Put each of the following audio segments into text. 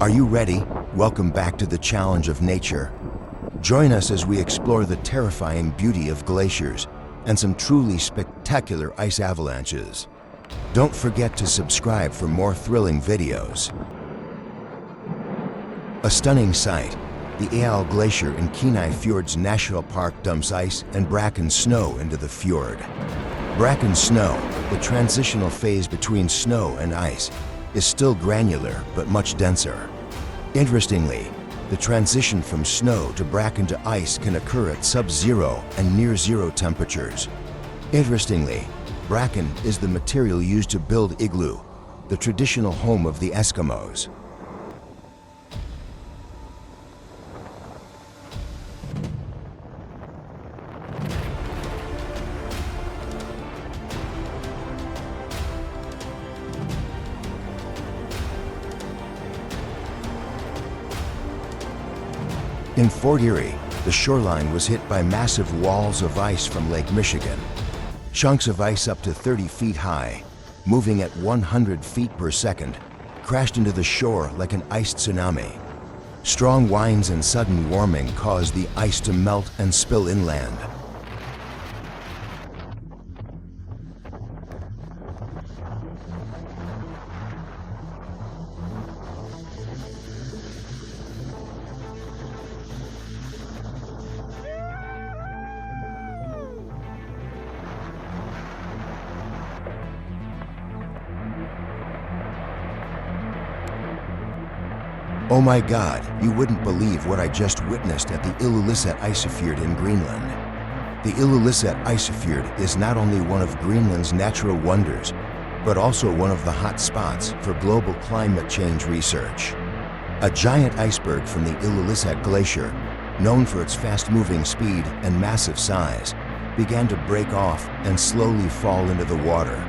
Are you ready? Welcome back to the challenge of nature. Join us as we explore the terrifying beauty of glaciers and some truly spectacular ice avalanches. Don't forget to subscribe for more thrilling videos. A stunning sight, the Eyal Glacier in Kenai Fjords National Park dumps ice and bracken snow into the fjord. Bracken snow, the transitional phase between snow and ice, is still granular but much denser. Interestingly, the transition from snow to bracken to ice can occur at sub-zero and near-zero temperatures. Interestingly, bracken is the material used to build igloo, the traditional home of the Eskimos. In Fort Erie, the shoreline was hit by massive walls of ice from Lake Michigan. Chunks of ice up to 30 feet high, moving at 100 feet per second, crashed into the shore like an ice tsunami. Strong winds and sudden warming caused the ice to melt and spill inland. Oh my God, you wouldn't believe what I just witnessed at the Ilulissat Icefjord in Greenland. The Ilulissat Icefjord is not only one of Greenland's natural wonders, but also one of the hot spots for global climate change research. A giant iceberg from the Ilulissat Glacier, known for its fast-moving speed and massive size, began to break off and slowly fall into the water.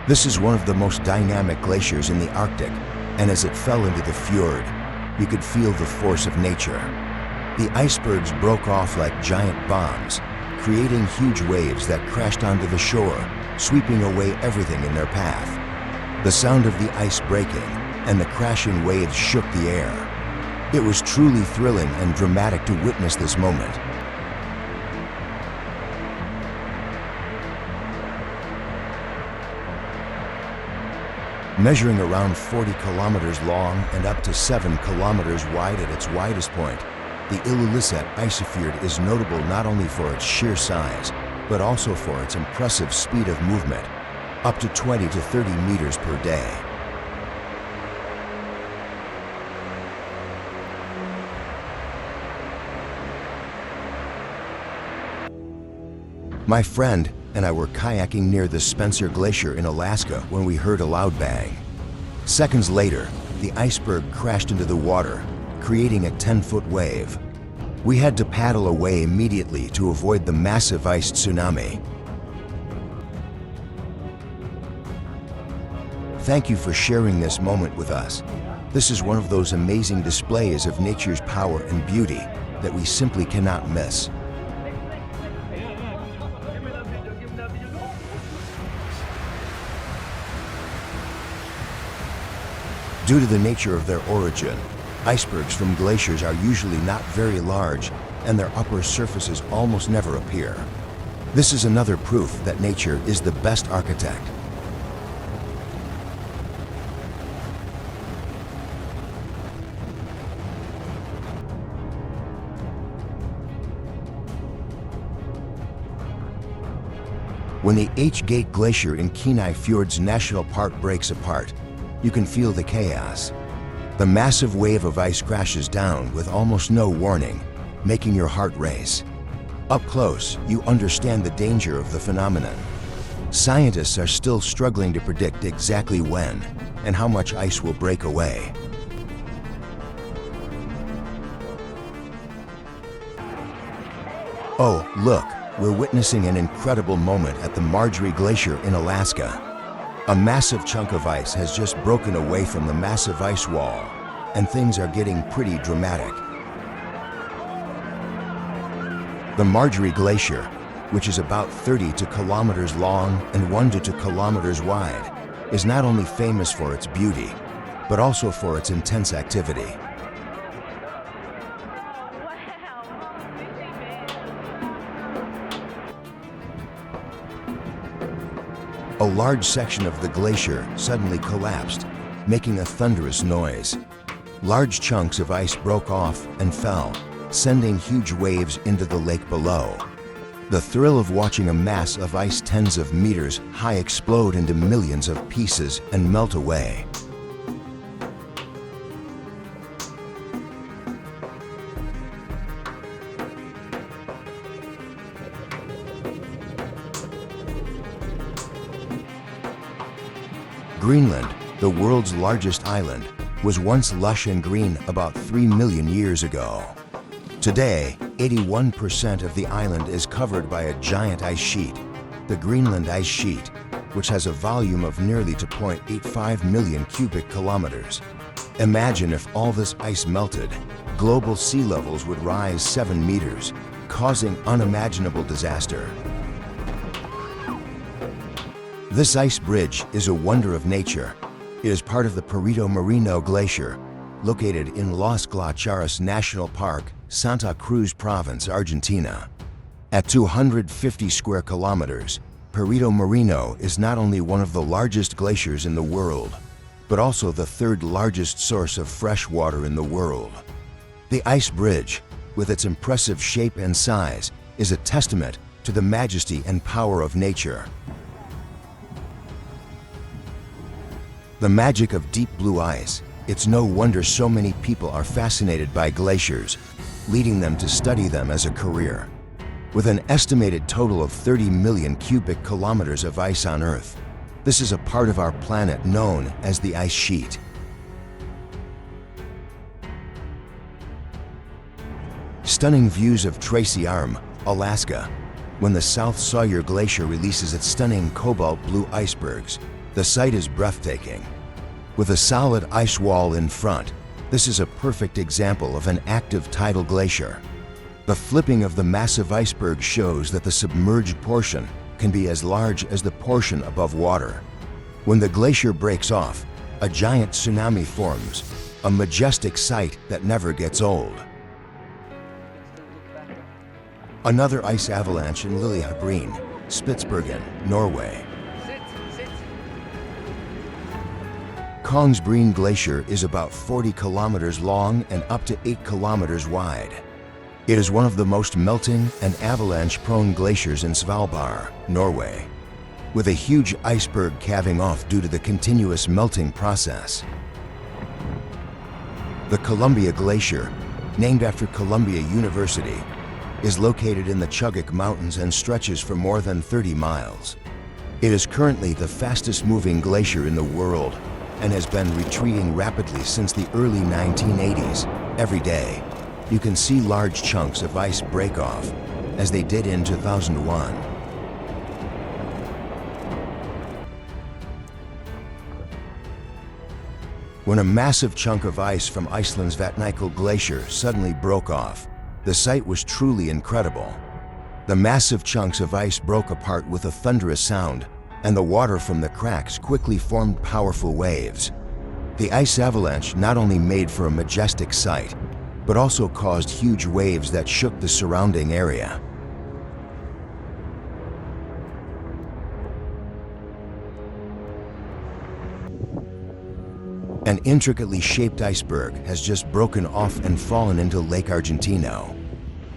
This is one of the most dynamic glaciers in the Arctic, and as it fell into the fjord, you could feel the force of nature. The icebergs broke off like giant bombs, creating huge waves that crashed onto the shore, sweeping away everything in their path. The sound of the ice breaking and the crashing waves shook the air. It was truly thrilling and dramatic to witness this moment. Measuring around 40 kilometers long and up to 7 kilometers wide at its widest point, the Ilulissat Icefjord is notable not only for its sheer size, but also for its impressive speed of movement, up to 20 to 30 meters per day. My friend and I were kayaking near the Spencer Glacier in Alaska when we heard a loud bang. Seconds later, the iceberg crashed into the water, creating a 10-foot wave. We had to paddle away immediately to avoid the massive ice tsunami. Thank you for sharing this moment with us. This is one of those amazing displays of nature's power and beauty that we simply cannot miss. Due to the nature of their origin, icebergs from glaciers are usually not very large, and their upper surfaces almost never appear. This is another proof that nature is the best architect. When the H-Gate Glacier in Kenai Fjords National Park breaks apart, you can feel the chaos. The massive wave of ice crashes down with almost no warning, making your heart race. Up close, you understand the danger of the phenomenon. Scientists are still struggling to predict exactly when and how much ice will break away. Oh, look, we're witnessing an incredible moment at the Marjorie Glacier in Alaska. A massive chunk of ice has just broken away from the massive ice wall, and things are getting pretty dramatic. The Marjorie Glacier, which is about 32 kilometers long and 1 to 2 kilometers wide, is not only famous for its beauty, but also for its intense activity. A large section of the glacier suddenly collapsed, making a thunderous noise. Large chunks of ice broke off and fell, sending huge waves into the lake below. The thrill of watching a mass of ice tens of meters high explode into millions of pieces and melt away. Greenland, the world's largest island, was once lush and green about 3 million years ago. Today, 81% of the island is covered by a giant ice sheet, the Greenland ice sheet, which has a volume of nearly 2.85 million cubic kilometers. Imagine if all this ice melted, global sea levels would rise 7 meters, causing unimaginable disaster. This ice bridge is a wonder of nature. It is part of the Perito Moreno Glacier, located in Los Glaciares National Park, Santa Cruz Province, Argentina. At 250 square kilometers, Perito Moreno is not only one of the largest glaciers in the world, but also the third largest source of fresh water in the world. The ice bridge, with its impressive shape and size, is a testament to the majesty and power of nature. The magic of deep blue ice. It's no wonder so many people are fascinated by glaciers, leading them to study them as a career. With an estimated total of 30 million cubic kilometers of ice on Earth, this is a part of our planet known as the ice sheet. Stunning views of Tracy Arm, Alaska. When the South Sawyer Glacier releases its stunning cobalt blue icebergs, the sight is breathtaking. With a solid ice wall in front, this is a perfect example of an active tidal glacier. The flipping of the massive iceberg shows that the submerged portion can be as large as the portion above water. When the glacier breaks off, a giant tsunami forms, a majestic sight that never gets old. Another ice avalanche in Lillehammer, Spitsbergen, Norway. Kongsbreen Glacier is about 40 kilometers long and up to 8 kilometers wide. It is one of the most melting and avalanche-prone glaciers in Svalbard, Norway, with a huge iceberg calving off due to the continuous melting process. The Columbia Glacier, named after Columbia University, is located in the Chugach Mountains and stretches for more than 30 miles. It is currently the fastest-moving glacier in the world and has been retreating rapidly since the early 1980s. Every day, you can see large chunks of ice break off, as they did in 2001. When a massive chunk of ice from Iceland's Vatnajökull Glacier suddenly broke off, the sight was truly incredible. The massive chunks of ice broke apart with a thunderous sound, and the water from the cracks quickly formed powerful waves. The ice avalanche not only made for a majestic sight, but also caused huge waves that shook the surrounding area. An intricately shaped iceberg has just broken off and fallen into Lake Argentino.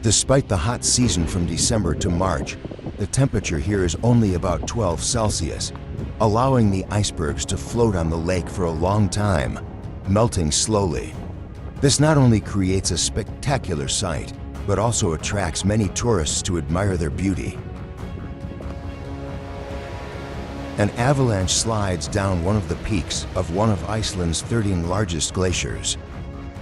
Despite the hot season from December to March, the temperature here is only about 12 Celsius, allowing the icebergs to float on the lake for a long time, melting slowly. This not only creates a spectacular sight, but also attracts many tourists to admire their beauty. An avalanche slides down one of the peaks of one of Iceland's 13 largest glaciers.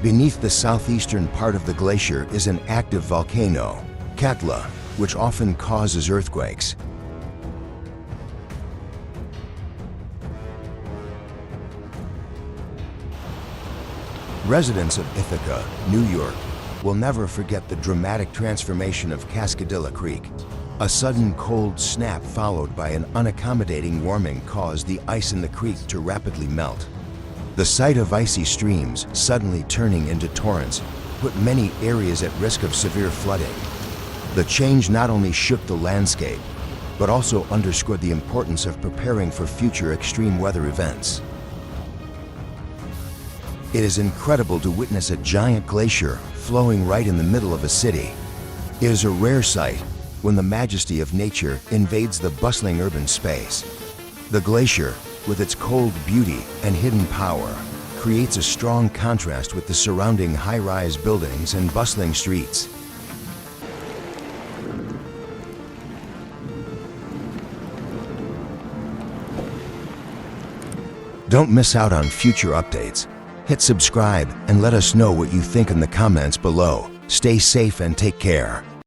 Beneath the southeastern part of the glacier is an active volcano, Katla, which often causes earthquakes. Residents of Ithaca, New York, will never forget the dramatic transformation of Cascadilla Creek. A sudden cold snap followed by an unaccommodating warming caused the ice in the creek to rapidly melt. The sight of icy streams suddenly turning into torrents put many areas at risk of severe flooding. The change not only shook the landscape, but also underscored the importance of preparing for future extreme weather events. It is incredible to witness a giant glacier flowing right in the middle of a city. It is a rare sight when the majesty of nature invades the bustling urban space. The glacier, with its cold beauty and hidden power, creates a strong contrast with the surrounding high-rise buildings and bustling streets. Don't miss out on future updates. Hit subscribe and let us know what you think in the comments below. Stay safe and take care.